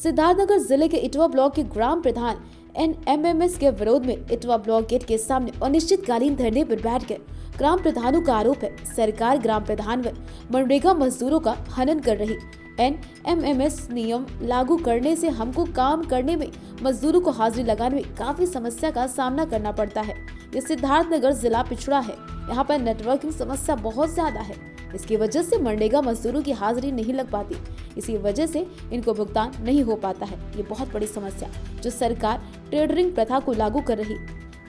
सिद्धार्थनगर जिले के इटवा ब्लॉक के ग्राम प्रधान NMMS के विरोध में इटवा ब्लॉक गेट के सामने अनिश्चितकालीन धरने पर बैठ गए। ग्राम प्रधानों का आरोप है सरकार ग्राम प्रधान व मनरेगा मजदूरों का हनन कर रही। NMMS नियम लागू करने से हमको काम करने में, मजदूरों को हाजिरी लगाने में काफी समस्या का सामना करना पड़ता है। ये सिद्धार्थनगर जिला पिछड़ा है, यहाँ पर नेटवर्किंग समस्या बहुत ज्यादा है। इसकी वजह से मनरेगा मजदूरों की हाजिरी नहीं लग पाती, इसी वजह से इनको भुगतान नहीं हो पाता है। ये बहुत बड़ी समस्या जो सरकार टेंडरिंग प्रथा को लागू कर रही,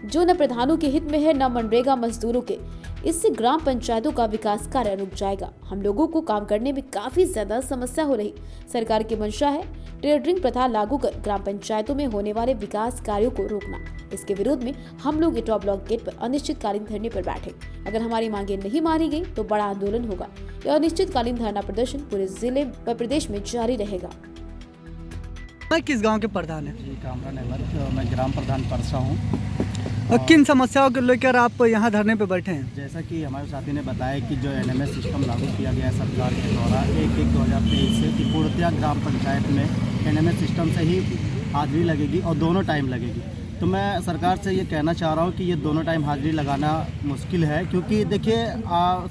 जो न प्रधानों के हित में है न मनरेगा मजदूरों के। इससे ग्राम पंचायतों का विकास कार्य रुक जाएगा। हम लोगों को काम करने में काफी ज्यादा समस्या हो रही। सरकार की मंशा है टेंडरिंग प्रथा लागू कर ग्राम पंचायतों में होने वाले विकास कार्यों को रोकना। इसके विरोध में हम लोग इटवा ब्लॉक गेट पर अनिश्चितकालीन धरने पर बैठे। अगर हमारी मांगे नहीं मानी गई तो बड़ा आंदोलन होगा। यह अनिश्चितकालीन धरना प्रदर्शन पूरे जिले व प्रदेश में जारी रहेगा। मैं किस गांव के प्रधान है? जी, कामरान अहमद, मैं ग्राम प्रधान परसा हूँ। किन समस्याओं को लेकर आप यहाँ धरने पे बैठे हैं? जैसा कि हमारे साथी ने बताया कि जो NMS सिस्टम लागू किया गया है सरकार के द्वारा 1/1/2023 से, कि पूर्णतया ग्राम पंचायत में NMS सिस्टम से ही हाजिरी लगेगी और दोनों टाइम लगेगी। तो मैं सरकार से ये कहना चाह रहा हूँ कि ये दोनों टाइम हाजिरी लगाना मुश्किल है, क्योंकि देखिए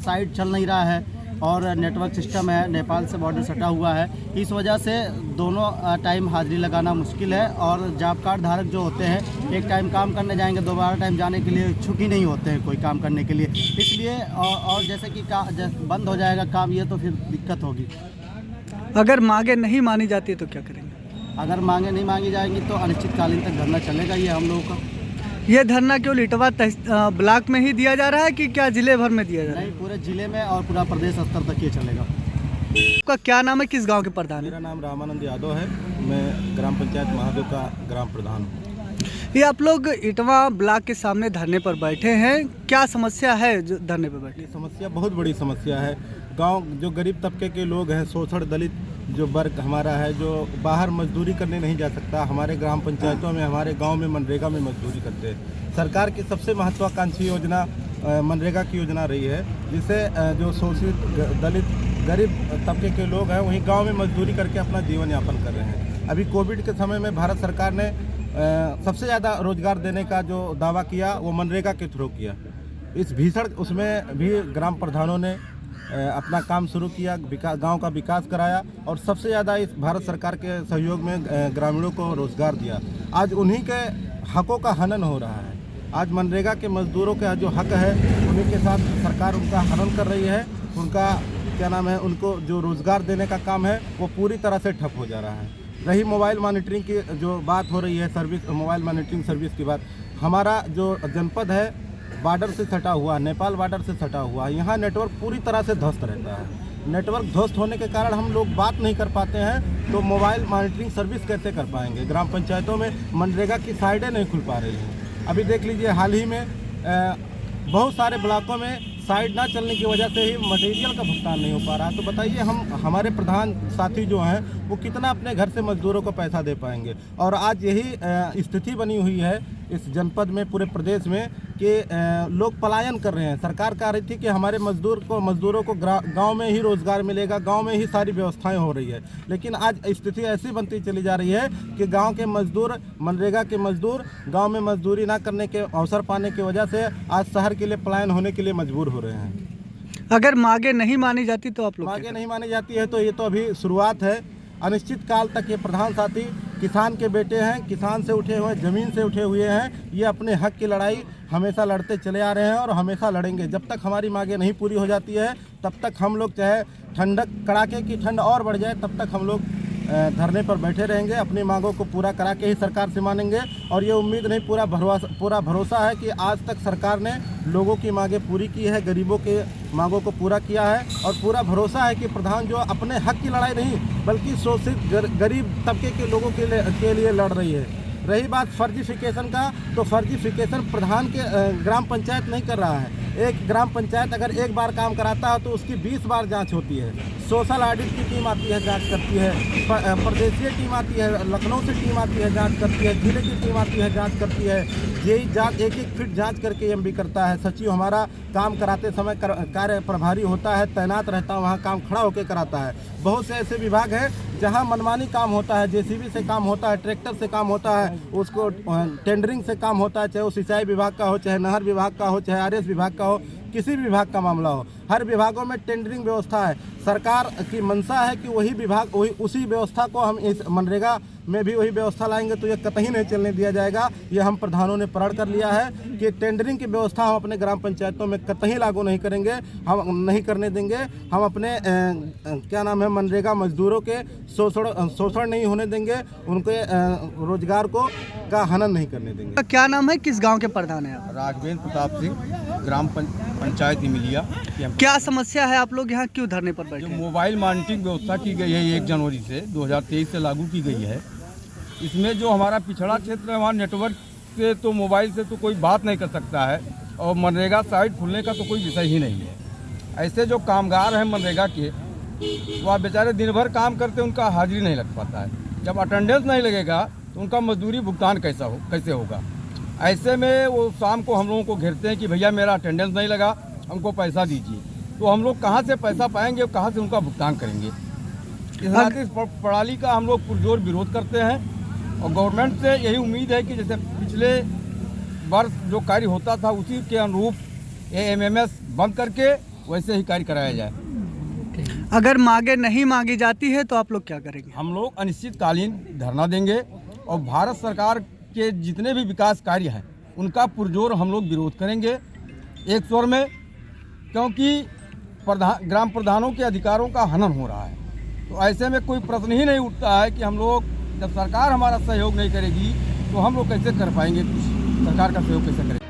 साइट चल नहीं रहा है और नेटवर्क सिस्टम है, नेपाल से बॉर्डर सटा हुआ है। इस वजह से दोनों टाइम हाजिरी लगाना मुश्किल है। और जॉब कार्ड धारक जो होते हैं, एक टाइम काम करने जाएंगे, दोबारा टाइम जाने के लिए इच्छुक ही नहीं होते हैं कोई काम करने के लिए। इसलिए और जैसे कि बंद हो जाएगा काम, ये तो फिर दिक्कत होगी। अगर मांगे नहीं मानी जाती है तो क्या करेंगे? अगर मांगे नहीं मांगी जाएंगी तो अनिश्चितकालीन तक धरना चलेगा ये हम लोगों का। ये धरना केवल इटवा ब्लॉक में ही दिया जा रहा है कि क्या जिले भर में दिया जा रहा है? नहीं, पूरे जिले में और पूरा प्रदेश स्तर तक ये चलेगा। आपका क्या नाम है, किस गांव के प्रधान है? मेरा नाम रामानंद यादव है, मैं ग्राम पंचायत महादेव का ग्राम प्रधान हूँ। ये आप लोग इटवा ब्लॉक के सामने धरने पर बैठे हैं, क्या समस्या है जो धरने पर बैठे? ये समस्या बहुत बड़ी समस्या है। गांव जो गरीब तबके के लोग हैं, शोषण दलित जो वर्ग हमारा है, जो बाहर मजदूरी करने नहीं जा सकता, हमारे ग्राम पंचायतों में, हमारे गांव में मनरेगा में मजदूरी करते हैं। सरकार की सबसे महत्वाकांक्षी योजना मनरेगा की योजना रही है, जिससे जो शोषित दलित गरीब तबके के लोग हैं वहीं गांव में मजदूरी करके अपना जीवन यापन कर रहे हैं। अभी कोविड के समय में भारत सरकार ने सबसे ज़्यादा रोजगार देने का जो दावा किया वो मनरेगा के थ्रू किया। इस भीषण उसमें भी ग्राम प्रधानों ने अपना काम शुरू किया, गांव का विकास कराया और सबसे ज़्यादा इस भारत सरकार के सहयोग में ग्रामीणों को रोजगार दिया। आज उन्हीं के हकों का हनन हो रहा है। आज मनरेगा के मजदूरों का जो हक है उन्हीं के साथ सरकार उनका हनन कर रही है। उनका क्या नाम है, उनको जो रोजगार देने का काम है वो पूरी तरह से ठप हो जा रहा है। रही मोबाइल मॉनिटरिंग की जो बात हो रही है, सर्विस, मोबाइल मॉनिटरिंग सर्विस की बात, हमारा जो जनपद है बॉर्डर से सटा हुआ, नेपाल बॉर्डर से सटा हुआ, यहाँ नेटवर्क पूरी तरह से ध्वस्त रहता है। नेटवर्क ध्वस्त होने के कारण हम लोग बात नहीं कर पाते हैं, तो मोबाइल मॉनिटरिंग सर्विस कैसे कर पाएंगे? ग्राम पंचायतों में मनरेगा की साइटें नहीं खुल पा रही हैं। अभी देख लीजिए, हाल ही में बहुत सारे ब्लॉकों में साइट ना चलने की वजह से ही मटेरियल का भुगतान नहीं हो पा रहा। तो बताइए हमारे प्रधान साथी जो हैं वो कितना अपने घर से मजदूरों को पैसा दे पाएंगे? और आज यही स्थिति बनी हुई है इस जनपद में, पूरे प्रदेश में, कि लोग पलायन कर रहे हैं। सरकार कह रही थी कि हमारे मजदूरों को गांव में ही रोजगार मिलेगा, गांव में ही सारी व्यवस्थाएं हो रही है, लेकिन आज स्थिति ऐसी बनती चली जा रही है कि गांव के मजदूर, मनरेगा के मजदूर गांव में मजदूरी ना करने के अवसर पाने की वजह से आज शहर के लिए पलायन होने के लिए मजबूर हो रहे हैं। अगर मांगे नहीं मानी जाती तो आप लोग? मांगे नहीं मानी जाती है तो ये तो अभी शुरुआत है। अनिश्चित काल तक ये प्रधान साथी किसान के बेटे हैं, किसान से उठे हुए, जमीन से उठे हुए हैं। ये अपने हक की लड़ाई हमेशा लड़ते चले आ रहे हैं और हमेशा लड़ेंगे। जब तक हमारी मांगे नहीं पूरी हो जाती है तब तक हम लोग, चाहे ठंडक कड़ाके की ठंड और बढ़ जाए, तब तक हम लोग धरने पर बैठे रहेंगे। अपनी मांगों को पूरा करा के ही सरकार से मानेंगे। और ये उम्मीद नहीं, पूरा भरोसा है कि आज तक सरकार ने लोगों की मांगें पूरी की है, गरीबों के मांगों को पूरा किया है। और पूरा भरोसा है कि प्रधान जो अपने हक की लड़ाई नहीं बल्कि शोषित गरीब तबके के लोगों के लिए लड़ रही है। रही बात फर्जीफिकेशन का, तो फर्जीफिकेशन प्रधान के ग्राम पंचायत नहीं कर रहा है। एक ग्राम पंचायत अगर एक बार काम कराता है तो उसकी 20 बार जांच होती है। सोशल ऑडिट की टीम आती है, जांच करती है, प्रदेशीय टीम आती है, लखनऊ से टीम आती है, जांच करती है, जिले की टीम आती है, जांच करती है। यही जांच एक फीट जांच करके एमबी करता है। सचिव हमारा काम कराते समय कार्य प्रभारी होता है, तैनात रहता है, वहाँ काम खड़ा होकर कराता है। बहुत से ऐसे विभाग हैं जहाँ मनमानी काम होता है, जेसीबी से काम होता है, ट्रैक्टर से काम होता है, उसको टेंडरिंग से काम होता है, चाहे वो सिंचाई विभाग का हो, चाहे नहर विभाग का हो, चाहे आरएस विभाग का हो, किसी भी विभाग का मामला हो। हर विभागों में टेंडरिंग व्यवस्था है। सरकार की मंशा है कि वही विभाग उसी व्यवस्था को हम इस मनरेगा में भी वही व्यवस्था लाएंगे, तो ये कतई नहीं चलने दिया जाएगा। ये हम प्रधानों ने प्रण कर लिया है कि टेंडरिंग की व्यवस्था हम अपने ग्राम पंचायतों में कतई लागू नहीं करेंगे, हम नहीं करने देंगे। हम अपने क्या नाम है मनरेगा मजदूरों के शोषण नहीं होने देंगे, उनके रोजगार को का हनन नहीं करने देंगे। क्या नाम है, किस गांव के प्रधान हैं आप? राघवेंद्र प्रताप सिंह, ग्राम पंचायत इमिलिया। क्या समस्या है, आप लोग यहाँ क्यों धरने पर बैठे जो हैं? मोबाइल मॉनिटरिंग व्यवस्था की गई है 1 जनवरी से 2023 से लागू की गई है, इसमें जो हमारा पिछड़ा क्षेत्र है वहाँ नेटवर्क से तो मोबाइल से तो कोई बात नहीं कर सकता है, और मनरेगा साइट खुलने का तो कोई विषय ही नहीं है। ऐसे जो कामगार हैं मनरेगा के, वह बेचारे दिन भर काम करते, उनका हाजिरी नहीं लग पाता है। जब अटेंडेंस नहीं लगेगा तो उनका मजदूरी भुगतान कैसे होगा। ऐसे में वो शाम को हम लोगों को घेरते हैं कि भैया मेरा अटेंडेंस नहीं लगा, हमको पैसा दीजिए। तो हम लोग कहाँ से पैसा पाएंगे और कहाँ से उनका भुगतान करेंगे। इस नाते इस प्रणाली का हम लोग पुरजोर विरोध करते हैं, और गवर्नमेंट से यही उम्मीद है कि जैसे पिछले वर्ष जो कार्य होता था उसी के अनुरूप एएमएमएस बंद करके वैसे ही कार्य कराया जाए। अगर मांगे नहीं मांगी जाती है तो आप लोग क्या करेंगे? हम लोग अनिश्चितकालीन धरना देंगे, और भारत सरकार के जितने भी विकास कार्य हैं उनका पुरजोर हम लोग विरोध करेंगे एक स्वर में, क्योंकि ग्राम प्रधानों के अधिकारों का हनन हो रहा है। तो ऐसे में कोई प्रश्न ही नहीं उठता है कि हम लोग, जब सरकार हमारा सहयोग नहीं करेगी तो हम लोग कैसे कर पाएंगे, कुछ सरकार का सहयोग कैसे करेंगे।